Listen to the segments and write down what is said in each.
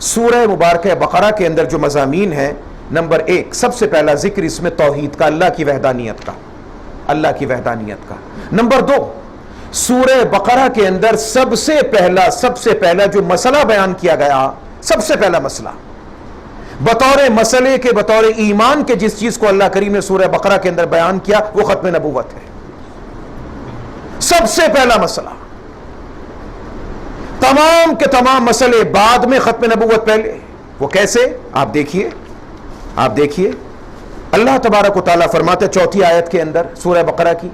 سورہ مبارکہ بقرہ کے اندر جو مضامین ہیں، نمبر 1 سب سے پہلا ذکر اس میں توحید کا، اللہ کی وحدانیت کا، اللہ کی وحدانیت کا۔ نمبر 2 سورہ بقرہ کے اندر سب سے پہلا جو مسئلہ بیان کیا گیا، سب سے پہلا مسئلہ بطور مسئلے کے، بطور ایمان کے، جس چیز کو اللہ کریم نے سورہ بقرہ کے اندر بیان کیا وہ ختم نبوت ہے۔ سب سے پہلا مسئلہ، تمام کے تمام مسئلے بعد میں، ختم نبوت پہلے۔ وہ کیسے؟ آپ دیکھیے اللہ تبارک و تعالیٰ فرماتے 4 آیت کے اندر سورہ بقرہ کی،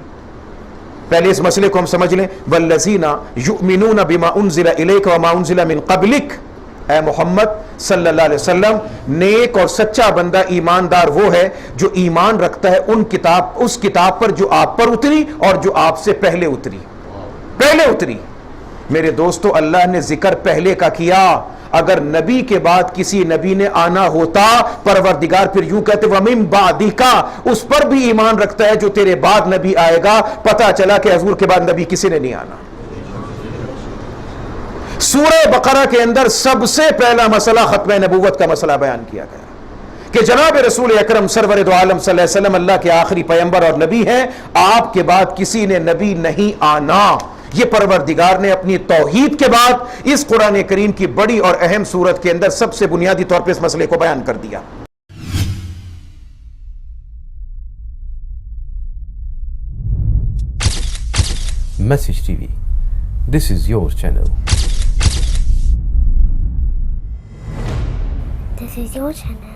پہلے اس مسئلے کو ہم سمجھ لیں، وَالَّذِينَ يُؤْمِنُونَ بِمَا أُنزِلَ إِلَيْكَ وَمَا أُنزِلَ مِن قَبْلِكَ، اے محمد صلی اللہ علیہ وسلم، نیک اور سچا بندہ، ایماندار وہ ہے جو ایمان رکھتا ہے اس کتاب پر جو آپ پر اتری اور جو آپ سے پہلے اتری۔ میرے دوستو، اللہ نے ذکر پہلے کا کیا۔ اگر نبی کے بعد کسی نبی نے آنا ہوتا، پروردگار پھر یوں کہتے وَمِن بَعْدِكَ، اس پر بھی ایمان رکھتا ہے جو تیرے بعد نبی آئے گا۔ پتہ چلا کہ حضور کے بعد نبی کسی نے نہیں آنا۔ سورہ بقرہ کے اندر سب سے پہلا مسئلہ ختم نبوت کا مسئلہ بیان کیا گیا کہ جناب رسول اکرم سرور دو عالم صلی اللہ علیہ وسلم اللہ کے آخری پیغمبر اور نبی ہیں، آپ کے بعد کسی نے نبی نہیں آنا۔ یہ پروردگار نے اپنی توحید کے بعد اس قرآن کریم کی بڑی اور اہم سورت کے اندر سب سے بنیادی طور پہ اس مسئلے کو بیان کر دیا۔ Message TV. This is your channel. This is your channel.